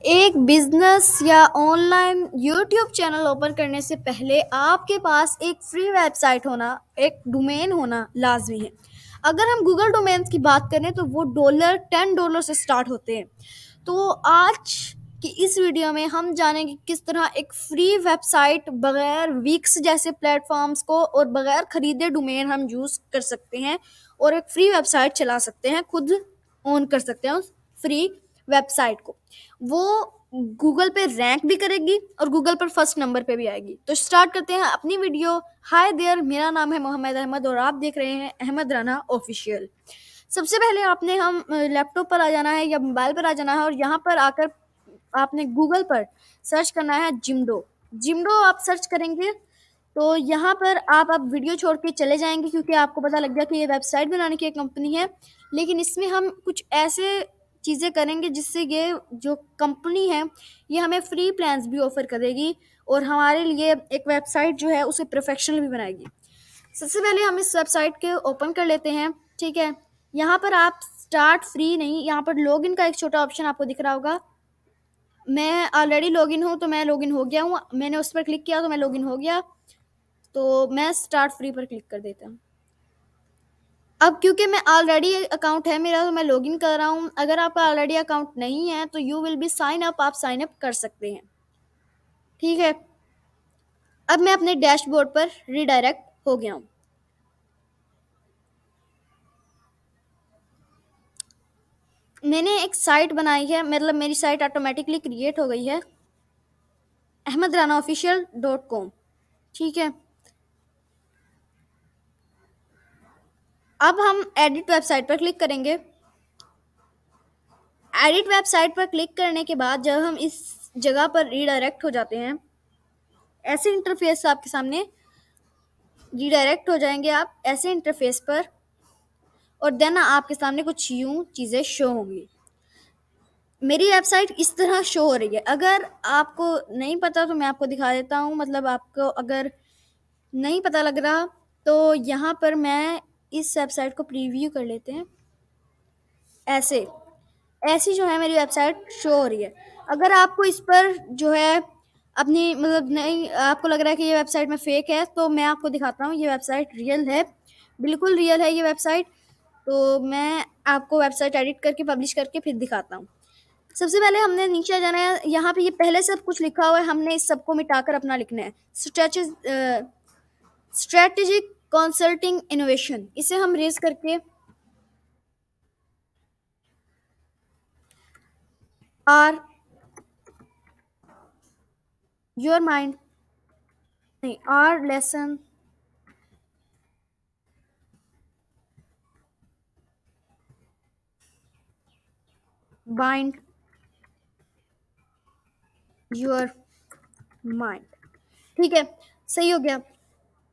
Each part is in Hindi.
एक बिजनेस या ऑनलाइन यूट्यूब चैनल ओपन करने से पहले आपके पास एक फ्री वेबसाइट होना, एक डोमेन होना लाजमी है। अगर हम गूगल डोमेन्स की बात करें तो वो $10 से स्टार्ट होते हैं। तो आज की इस वीडियो में हम जानेंगे किस तरह एक फ्री वेबसाइट बगैर वीक्स जैसे प्लेटफॉर्म्स को और बगैर खरीदे डोमेन हम यूज़ कर सकते हैं और एक फ्री वेबसाइट चला सकते हैं, खुद ओन कर सकते हैं उस फ्री वेबसाइट को। वो गूगल पे रैंक भी करेगी और गूगल पर फर्स्ट नंबर पे भी आएगी। तो स्टार्ट करते हैं अपनी वीडियो। हाय देयर, मेरा नाम है मोहम्मद अहमद और आप देख रहे हैं अहमद राना ऑफिशियल। सबसे पहले आपने हम लैपटॉप पर आ जाना है या मोबाइल पर आ जाना है और यहाँ पर आकर आपने गूगल पर सर्च करना है जिम्डो। जिम्डो आप सर्च करेंगे तो यहाँ पर आप अब वीडियो छोड़ के चले जाएंगे क्योंकि आपको पता लग गया कि ये वेबसाइट बनाने की एक कंपनी है। लेकिन इसमें हम कुछ ऐसे चीज़ें करेंगे जिससे ये जो कंपनी है ये हमें फ्री प्लान्स भी ऑफर करेगी और हमारे लिए एक वेबसाइट जो है उसे प्रोफेशनल भी बनाएगी। सबसे पहले हम इस वेबसाइट के ओपन कर लेते हैं। ठीक है, यहाँ पर आप स्टार्ट फ्री नहीं, यहाँ पर लॉगिन का एक छोटा ऑप्शन आपको दिख रहा होगा। मैं ऑलरेडी लॉगिन हूँ तो मैं लॉगिन हो गया हूँ, मैंने उस पर क्लिक किया तो मैं लॉगिन हो गया। तो मैं स्टार्ट फ्री पर क्लिक कर देता हूँ। अब क्योंकि मैं ऑलरेडी अकाउंट है मेरा तो मैं लॉगिन कर रहा हूँ। अगर आपका ऑलरेडी अकाउंट नहीं है तो you will be sign up, आप साइन अप कर सकते हैं। ठीक है, अब मैं अपने डैशबोर्ड पर रिडायरेक्ट हो गया हूँ। मैंने एक साइट बनाई है, मतलब मेरी साइट ऑटोमेटिकली क्रिएट हो गई है, ahmedranaofficial.com। ठीक है, अब हम एडिट वेबसाइट पर क्लिक करेंगे। एडिट वेबसाइट पर क्लिक करने के बाद जब हम इस जगह पर रीडायरेक्ट हो जाते हैं, ऐसे इंटरफेस आपके सामने रीडायरेक्ट हो जाएंगे आप ऐसे इंटरफेस पर, और देन आपके सामने कुछ यूं चीज़ें शो होंगी। मेरी वेबसाइट इस तरह शो हो रही है। अगर आपको नहीं पता तो मैं आपको दिखा देता हूँ, मतलब आपको अगर नहीं पता लग रहा तो यहाँ पर मैं इस वेबसाइट को प्रीव्यू कर लेते हैं। ऐसे ऐसी जो है मेरी वेबसाइट शो हो रही है। अगर आपको इस पर जो है अपनी मतलब नहीं, आपको लग रहा है कि ये वेबसाइट में फेक है, तो मैं आपको दिखाता हूँ ये वेबसाइट रियल है, बिल्कुल रियल है ये वेबसाइट। तो मैं आपको वेबसाइट एडिट करके पब्लिश करके फिर दिखाता हूँ। सबसे पहले हमने नीचे आ जाना है। यहाँ पे ये पहले सब कुछ लिखा हुआ है, हमने इस सबको मिटाकर अपना लिखना है। स्ट्रेटेजिक कंसल्टिंग इनोवेशन, इसे हम रेज करके आर योर माइंड, नहीं, our lesson bind your mind. ठीक है, सही हो गया।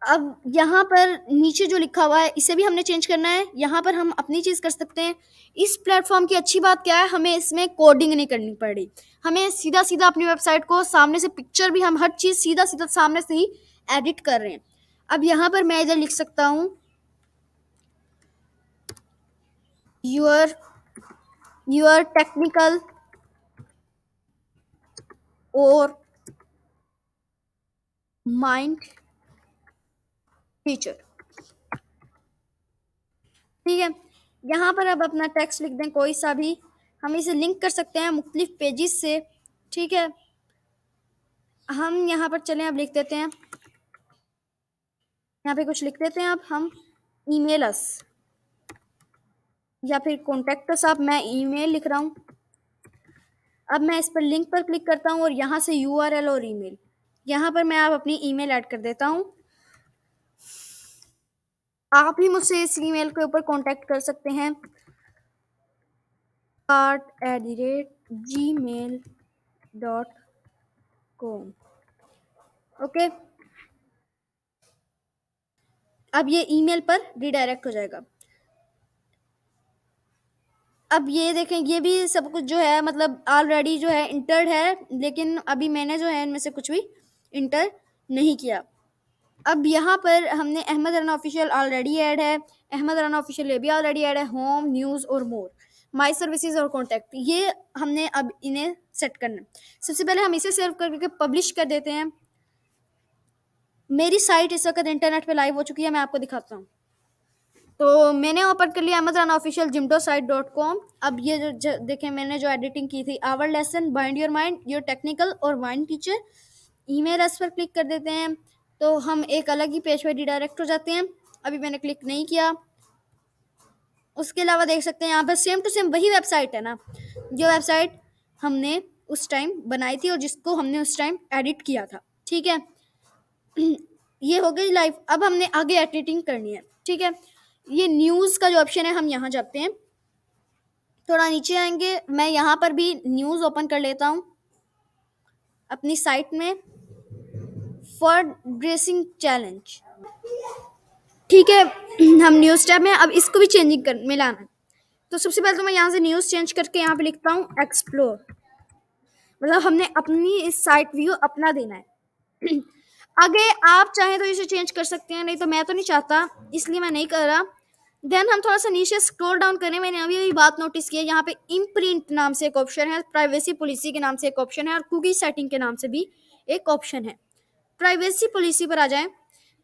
अब यहाँ पर नीचे जो लिखा हुआ है इसे भी हमने चेंज करना है। यहाँ पर हम अपनी चीज़ कर सकते हैं। इस प्लेटफॉर्म की अच्छी बात क्या है, हमें इसमें कोडिंग नहीं करनी पड़ी, हमें सीधा सीधा अपनी वेबसाइट को सामने से, पिक्चर भी हम हर चीज़ सीधा सीधा सामने से ही एडिट कर रहे हैं। अब यहाँ पर मैं इधर लिख सकता हूँ योर टेक्निकल और माइंड टीचर। ठीक है, यहाँ पर अब अपना टेक्स्ट लिख दें कोई सा भी, हम इसे लिंक कर सकते हैं मुख्तलिफ पेजेस से। ठीक है, हम यहाँ पर चलें, अब लिख देते हैं, यहाँ पे कुछ लिख देते हैं। अब हम ईमेल अस या फिर कॉन्टेक्ट अस, आप, मैं ईमेल लिख रहा हूँ। अब मैं इस पर लिंक पर क्लिक करता हूँ और यहाँ से यूआरएल और ईमेल, यहाँ पर मैं आप अपनी ईमेल ऐड कर देता हूँ। आप ही मुझसे इस ईमेल के ऊपर कांटेक्ट कर सकते हैं, cart@gmail.com। ओके, अब ये ईमेल पर रिडायरेक्ट हो जाएगा। अब ये देखें, ये भी सब कुछ जो है मतलब ऑलरेडी जो है इंटर्ड है, लेकिन अभी मैंने जो है इनमें से कुछ भी इंटर नहीं किया। अब यहाँ पर हमने Ahmad Rana official already add है, अहमद राना ऑफिशियल ये भी ऑलरेडी ऐड है, होम, न्यूज़ और मोर। माई सर्विसेज और कॉन्टैक्ट, ये हमने अब इन्हें सेट करना है। सबसे पहले हम इसे सेव करके पब्लिश कर देते हैं। मेरी साइट इस वक्त इंटरनेट पे लाइव हो चुकी है, मैं आपको दिखाता हूँ। तो मैंने ओपन कर लिया अहमद राना ऑफिशियल jimdo-site.com। अब ये जो देखें, मैंने जो एडिटिंग की थी, our lesson bind your mind your technical और वाइन टीचर, ईमेल एस पर क्लिक कर देते हैं तो हम एक अलग ही पेज पर रिडायरेक्ट हो जाते हैं। अभी मैंने क्लिक नहीं किया। उसके अलावा देख सकते हैं यहाँ पर सेम टू सेम वही वेबसाइट है ना, जो वेबसाइट हमने उस टाइम बनाई थी और जिसको हमने उस टाइम एडिट किया था। ठीक है, ये हो गई लाइव। अब हमने आगे एडिटिंग करनी है। ठीक है, ये न्यूज़ का जो ऑप्शन है, हम यहाँ जाते हैं, थोड़ा नीचे आएंगे, मैं यहाँ पर भी न्यूज़ ओपन कर लेता हूँ अपनी साइट में, फॉर ड्रेसिंग चैलेंज। ठीक है, हम न्यूज़ टैब में अब इसको भी चेंजिंग कर मिलाना है। तो सबसे पहले तो मैं यहाँ से न्यूज़ चेंज करके यहाँ पे लिखता हूँ एक्सप्लोर, मतलब हमने अपनी इस साइट व्यू अपना देना है। आगे आप चाहें तो इसे चेंज कर सकते हैं, नहीं तो मैं तो नहीं चाहता, इसलिए मैं नहीं कर रहा। देन हम थोड़ा सा नीचे स्क्रॉल डाउन करें, मैंने अभी अभी बात नोटिस की है, यहाँ पे इम्प्रिंट नाम से एक ऑप्शन है, प्राइवेसी पॉलिसी के नाम से एक ऑप्शन है और कुकी सेटिंग के नाम से भी एक ऑप्शन है। प्राइवेसी पॉलिसी पर आ जाएं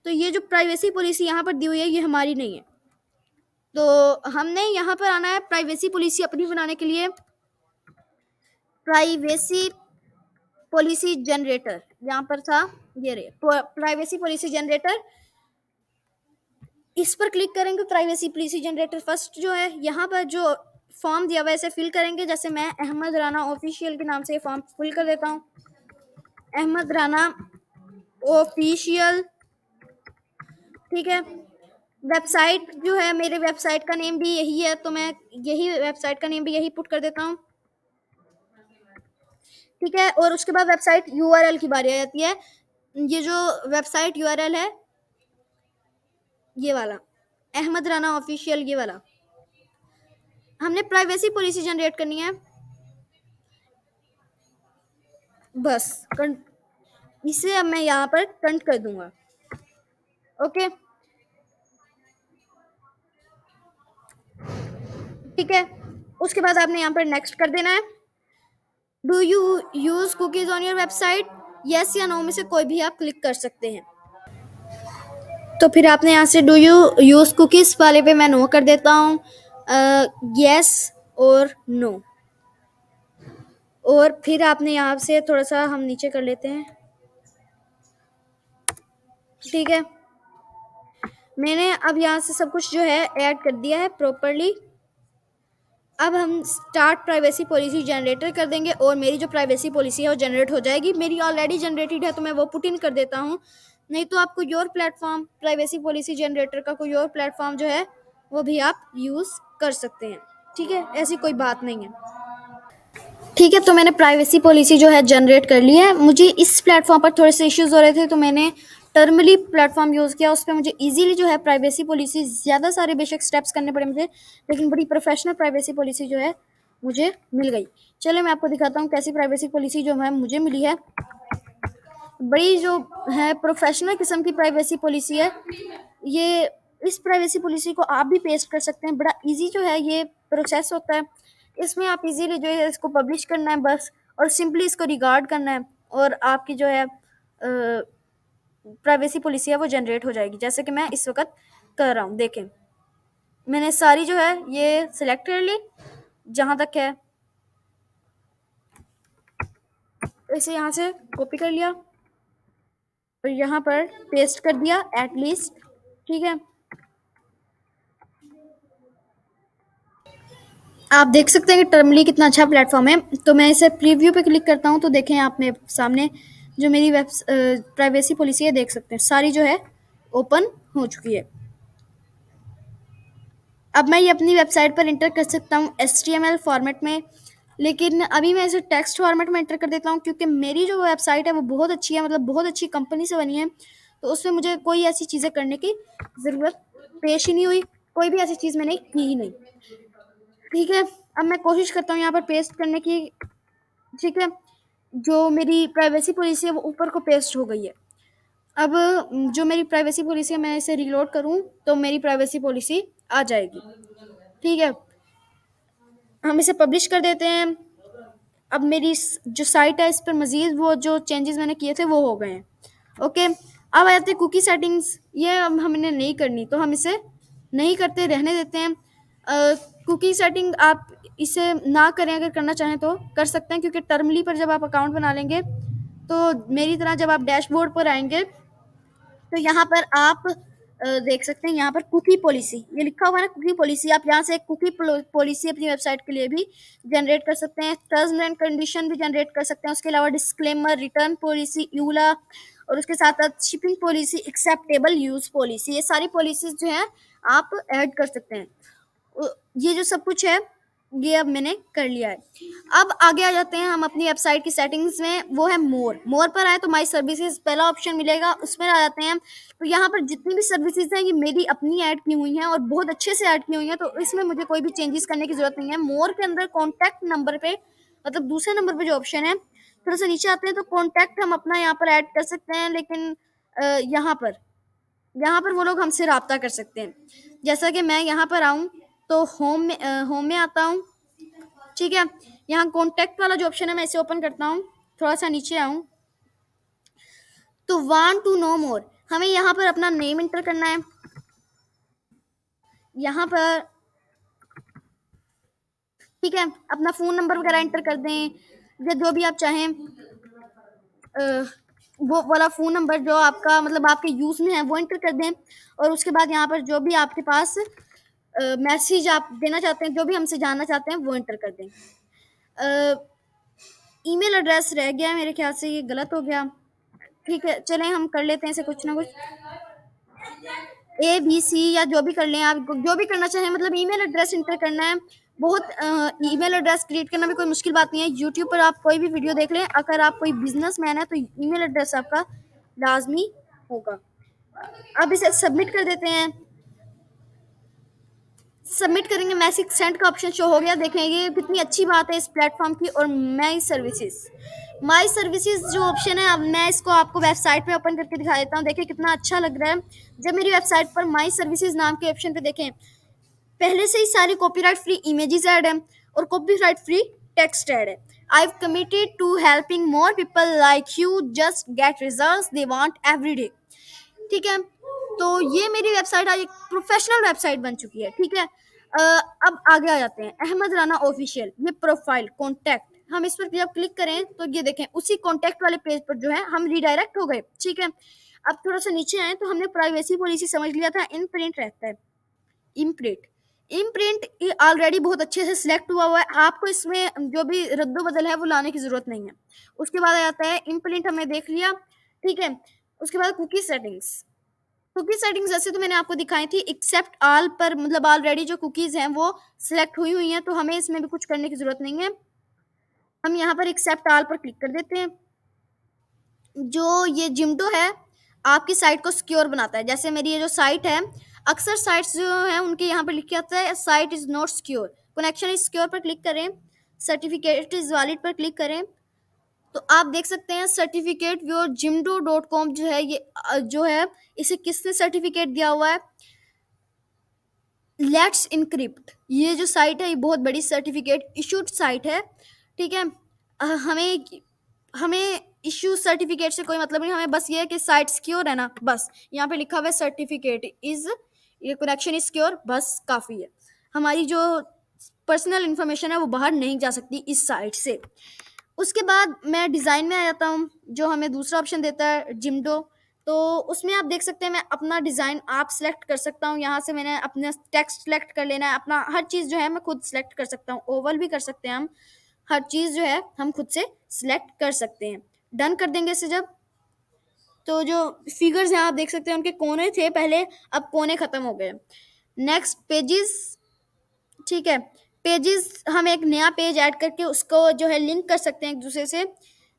तो ये जो प्राइवेसी पॉलिसी यहाँ पर दी हुई है, ये हमारी नहीं है। तो हमने यहाँ पर आना है प्राइवेसी पॉलिसी अपनी बनाने के लिए, प्राइवेसी पॉलिसी जनरेटर यहाँ पर था, ये रहे प्राइवेसी पॉलिसी जनरेटर। इस पर क्लिक करेंगे, प्राइवेसी पॉलिसी जनरेटर फर्स्ट जो है, यहाँ पर जो फॉर्म दिया हुआ है इसे फिल करेंगे। जैसे मैं अहमद राना ऑफिशियल के नाम से फॉर्म फिल कर देता हूँ, अहमद राना ऑफिशियल। ठीक है, वेबसाइट जो है, मेरे वेबसाइट का नेम भी यही है, तो मैं यही वेबसाइट का नेम भी यही पुट कर देता हूँ। ठीक है, और उसके बाद वेबसाइट यूआरएल की बारी आ जाती है। ये जो वेबसाइट यूआरएल है, ये वाला अहमद राना ऑफिशियल, ये वाला हमने प्राइवेसी पॉलिसी जनरेट करनी है बस। इसे अब मैं यहाँ पर कंट कर दूंगा। ओके, ठीक है, उसके बाद आपने यहाँ पर नेक्स्ट कर देना है। Do you use cookies on your website, yes या नो में से कोई भी आप क्लिक कर सकते हैं। तो फिर आपने यहाँ से डू यू यूज कुकीज वाले पे मैं नो कर देता हूँ, यस और नो। और फिर आपने यहाँ से थोड़ा सा हम नीचे कर लेते हैं। ठीक है, मैंने अब यहाँ से सब कुछ जो है ऐड कर दिया है प्रॉपरली। अब हम स्टार्ट प्राइवेसी पॉलिसी जनरेटर कर देंगे और मेरी जो प्राइवेसी पॉलिसी है वो जनरेट हो जाएगी। मेरी ऑलरेडी जनरेटेड है तो मैं वो पुट इन कर देता हूँ, नहीं तो आप कोई और प्लेटफॉर्म प्राइवेसी पॉलिसी जनरेटर का कोई और प्लेटफॉर्म जो है वो भी आप यूज़ कर सकते हैं। ठीक है, ऐसी कोई बात नहीं है। ठीक है, तो मैंने प्राइवेसी पॉलिसी जो है जनरेट कर ली है। मुझे इस प्लेटफॉर्म पर थोड़े से इश्यूज़ हो रहे थे तो मैंने टर्मली प्लेटफॉर्म यूज़ किया, उस पर मुझे इजीली जो है प्राइवेसी पॉलिसी, ज़्यादा सारे बेशक स्टेप्स करने पड़े मुझे, लेकिन बड़ी प्रोफेशनल प्राइवेसी पॉलिसी जो है मुझे मिल गई। चलिए मैं आपको दिखाता हूँ कैसी प्राइवेसी पॉलिसी जो है मुझे मिली है। बड़ी जो है प्रोफेशनल किस्म की प्राइवेसी पॉलिसी है ये। इस प्राइवेसी पॉलिसी को आप भी पेस्ट कर सकते हैं, बड़ा ईजी जो है ये प्रोसेस होता है। इसमें आप इजीली जो है इसको पब्लिश करना है बस, और सिंपली इसको रिगार्ड करना है और आपकी जो है प्राइवेसी पॉलिसी है वो जनरेट हो जाएगी, जैसे कि मैं इस वक्त कर रहा हूँ। देखें, मैंने सारी जो है ये सिलेक्ट कर ली जहाँ तक है, इसे यहाँ से कॉपी कर लिया और यहाँ पर पेस्ट कर दिया एटलीस्ट। ठीक है, आप देख सकते हैं कि टर्मली कितना अच्छा प्लेटफॉर्म है। तो मैं इसे प्रीव्यू पे क्लिक करता हूँ तो देखें आप मेरे सामने जो मेरी प्राइवेसी पॉलिसी है, देख सकते हैं सारी जो है ओपन हो चुकी है। अब मैं ये अपनी वेबसाइट पर इंटर कर सकता हूँ HTML फॉर्मेट में, लेकिन अभी मैं इसे टेक्स्ट फॉर्मेट में इंटर कर देता हूँ क्योंकि मेरी जो वेबसाइट है वो बहुत अच्छी है, मतलब बहुत अच्छी कंपनी से बनी है, तो उसमें मुझे कोई ऐसी चीज़ें करने की ज़रूरत पेश ही नहीं हुई, कोई भी ऐसी चीज़ मैंने की ही नहीं। ठीक है, अब मैं कोशिश करता हूँ यहाँ पर पेस्ट करने की। ठीक है, जो मेरी प्राइवेसी पॉलिसी है वो ऊपर को पेस्ट हो गई है। अब जो मेरी प्राइवेसी पॉलिसी है मैं इसे रीलोड करूँ तो मेरी प्राइवेसी पॉलिसी आ जाएगी। ठीक है, हम इसे पब्लिश कर देते हैं। अब मेरी जो साइट है इस पर मज़ीद वो जो चेंजेस मैंने किए थे वो हो गए हैं। ओके, अब आ जाते हैं कुकी सेटिंग्स। ये अब हमने नहीं करनी तो हम इसे नहीं करते, रहने देते हैं। कुकी सेटिंग आप इसे ना करें, अगर करना चाहें तो कर सकते हैं, क्योंकि टर्मली पर जब आप अकाउंट बना लेंगे तो मेरी तरह जब आप डैशबोर्ड पर आएंगे तो यहाँ पर आप देख सकते हैं, यहाँ पर कुकी पॉलिसी ये लिखा हुआ है ना, कुकी पॉलिसी। आप यहाँ से एक कुकी पॉलिसी अपनी वेबसाइट के लिए भी जनरेट कर सकते हैं, टर्म्स एंड कंडीशन भी जनरेट कर सकते हैं। उसके अलावा डिस्क्लेमर, रिटर्न पॉलिसी, यूला, और उसके साथ साथ shipping policy, acceptable use policy, ये सारी पॉलिसीज जो है आप ऐड कर सकते हैं। ये जो सब कुछ है ये अब मैंने कर लिया है। अब आगे आ जाते हैं हम अपनी वेबसाइट की सेटिंग्स में, वो है मोर। मोर पर आए तो माई सर्विसेज पहला ऑप्शन मिलेगा, उसमें आ जाते हैं। तो यहाँ पर जितनी भी सर्विसेज हैं ये मेरी अपनी ऐड की हुई हैं और बहुत अच्छे से ऐड की हुई हैं, तो इसमें मुझे कोई भी चेंजेस करने की जरूरत नहीं है। मोर के अंदर कॉन्टैक्ट नंबर पे, मतलब दूसरे नंबर पे जो ऑप्शन है, थोड़ा सा नीचे आते हैं तो कॉन्टैक्ट हम अपना यहाँ पर ऐड कर सकते हैं, लेकिन यहाँ पर वो लोग हमसे रब्ता कर सकते हैं। जैसा कि मैं यहाँ पर आऊँ तो होम में आता हूँ, ठीक है। यहाँ कॉन्टैक्ट वाला जो ऑप्शन है मैं इसे ओपन करता हूँ, थोड़ा सा नीचे आऊँ तो वांट टू नो मोर, हमें यहाँ पर अपना नेम इंटर करना है। यहाँ पर ठीक है, अपना फ़ोन नंबर वगैरह इंटर कर दें, या जो भी आप चाहें वो वाला फ़ोन नंबर जो आपका मतलब आपके यूज़ में है वो इंटर कर दें। और उसके बाद यहाँ पर जो भी आपके पास मैसेज आप देना चाहते हैं, जो भी हमसे जानना चाहते हैं वो इंटर कर दें। ईमेल एड्रेस रह गया मेरे ख्याल से, ये गलत हो गया। ठीक है, चलें हम कर लेते हैं इसे कुछ ना कुछ, ABC या जो भी कर लें आप, जो भी करना चाहें, मतलब ईमेल एड्रेस इंटर करना है। बहुत ईमेल एड्रेस क्रिएट करना भी कोई मुश्किल बात नहीं है। यूट्यूब पर आप कोई भी वीडियो देख लें, अगर आप कोई बिजनेसमैन है तो ईमेल एड्रेस आपका लाजमी होगा। अब इसे सबमिट कर देते हैं। सबमिट करेंगे, मैसेज सेंड का ऑप्शन शो हो गया। देखें ये कितनी अच्छी बात है इस प्लेटफॉर्म की। और माई सर्विसेज जो ऑप्शन है, अब मैं इसको आपको वेबसाइट पे ओपन करके दिखा देता हूँ। देखिए कितना अच्छा लग रहा है। जब मेरी वेबसाइट पर माई सर्विसेज नाम के ऑप्शन पे देखें, पहले से ही सारी कॉपीराइट फ्री इमेजेस ऐड है और कॉपीराइट फ्री टेक्स्ट ऐड है। I have committed to helping more people like you just get results they want every day. ठीक है, तो ये मेरी वेबसाइट आज एक प्रोफेशनल वेबसाइट बन चुकी है। ठीक है, अब आगे आ जाते हैं। अहमद राना ऑफिशियल, ये प्रोफाइल कॉन्टैक्ट, हम इस पर जब क्लिक करें तो ये देखें उसी कॉन्टैक्ट वाले पेज पर जो है हम रिडायरेक्ट हो गए। ठीक है, अब थोड़ा सा नीचे आए तो हमने प्राइवेसी पॉलिसी समझ लिया था, इन प्रिंट रहता है। इम्प्रिंट इम्प्रिंट ऑलरेडी बहुत अच्छे से सिलेक्ट हुआ हुआ है, आपको इसमें जो भी रद्दो बदल है वो लाने की जरूरत नहीं है। उसके बाद आ जाता है इम्प्रिंट, हमने देख लिया। ठीक है, उसके बाद कुकी सेटिंग्स। कुकी सेटिंग्स जैसे तो मैंने आपको दिखाई थी, एक्सेप्ट ऑल पर मतलब ऑलरेडी जो कुकीज हैं वो सिलेक्ट हुई हुई हैं, तो हमें इसमें भी कुछ करने की जरूरत नहीं है। हम यहाँ पर एक्सेप्ट ऑल पर क्लिक कर देते हैं। जो ये जिमटो है आपकी साइट को सिक्योर बनाता है। जैसे मेरी ये जो साइट है, अक्सर साइट्स जो हैं उनके यहाँ पर लिख के आता है site is not secure, connection is secure पर क्लिक करें, सर्टिफिकेट इज वैलिड पर क्लिक करें, तो आप देख सकते हैं सर्टिफिकेट योर जिमडो.com जो है, ये जो है इसे किसने सर्टिफिकेट दिया हुआ है, लेट्स इनक्रिप्ट। ये जो साइट है ये बहुत बड़ी सर्टिफिकेट इशूड साइट है। ठीक है, हमें हमें इशू सर्टिफिकेट से कोई मतलब नहीं, हमें बस ये है कि साइट सिक्योर है ना, बस यहाँ पे लिखा हुआ है सर्टिफिकेट इज, ये कनेक्शन इज सिक्योर, बस काफ़ी है। हमारी जो पर्सनल इंफॉर्मेशन है वो बाहर नहीं जा सकती इस साइट से। उसके बाद मैं डिज़ाइन में आ जाता हूँ, जो हमें दूसरा ऑप्शन देता है जिमडो। तो उसमें आप देख सकते हैं मैं अपना डिज़ाइन आप सिलेक्ट कर सकता हूँ। यहाँ से मैंने अपना टेक्स्ट सेलेक्ट कर लेना है, अपना हर चीज़ जो है मैं खुद सिलेक्ट कर सकता हूँ। ओवल भी कर सकते हैं हम, हर चीज़ जो है हम खुद से सिलेक्ट कर सकते हैं। डन कर देंगे इसे जब, तो जो फिगर्स हैं आप देख सकते हैं उनके कोने थे पहले, अब कोने ख़त्म हो गए। Next pages. ठीक है, पेजेस हम एक नया पेज ऐड करके उसको जो है लिंक कर सकते हैं एक दूसरे से।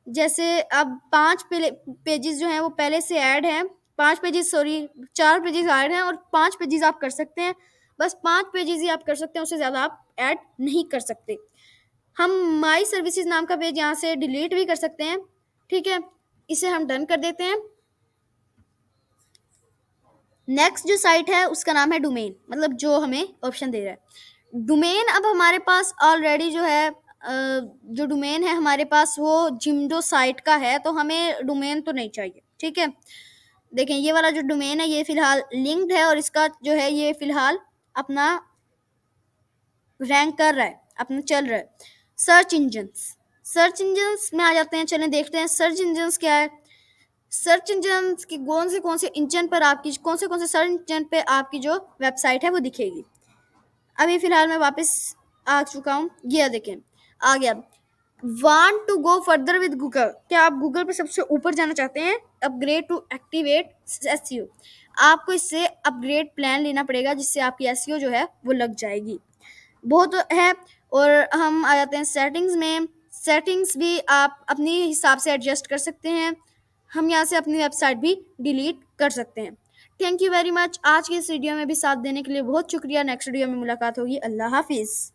जैसे अब 5 पेजेस जो हैं वो पहले से ऐड हैं, 5 पेजेस सॉरी 4 पेजेस ऐड हैं और 5 पेजेस आप कर सकते हैं। बस 5 पेजेस ही आप कर सकते हैं, उससे ज़्यादा आप ऐड नहीं कर सकते। हम माई सर्विसेज नाम का पेज यहाँ से डिलीट भी कर सकते हैं। ठीक है, इसे हम डन कर देते हैं। नेक्स्ट जो साइट है उसका नाम है डोमेन, मतलब जो हमें ऑप्शन दे रहा है डोमेन अब हमारे पास ऑलरेडी जो है जो डोमेन है हमारे पास वो जिमडो साइट का है, तो हमें डोमेन तो नहीं चाहिए, ठीक है। देखें ये वाला जो डोमेन है ये फिलहाल लिंक्ड है और इसका जो है ये फिलहाल अपना रैंक कर रहा है, अपना चल रहा है। सर्च इंजन्स में आ जाते हैं, चलें देखते हैं सर्च इंजन्स क्या है। सर्च इंजन्स की कौन से इंजन पर आपकी कौन से सर्च इंजन पे आपकी जो वेबसाइट है वो दिखेगी। अभी फिलहाल मैं वापस आ चुका हूँ, ये देखें आ गया। Want to go further with Google, क्या आप गूगल पे सबसे ऊपर जाना चाहते हैं? अपग्रेड टू एक्टिवेट एसईओ, आपको इससे अपग्रेड प्लान लेना पड़ेगा जिससे आपकी एसईओ जो है वो लग जाएगी। बहुत है। और हम आ जाते हैं सेटिंग्स में। सेटिंग्स भी आप अपने हिसाब से एडजस्ट कर सकते हैं। हम यहाँ से अपनी वेबसाइट भी डिलीट कर सकते हैं। Thank you very much. आज के इस वीडियो में भी साथ देने के लिए बहुत शुक्रिया। नेक्स्ट वीडियो में मुलाकात होगी। अल्लाह हाफिज़।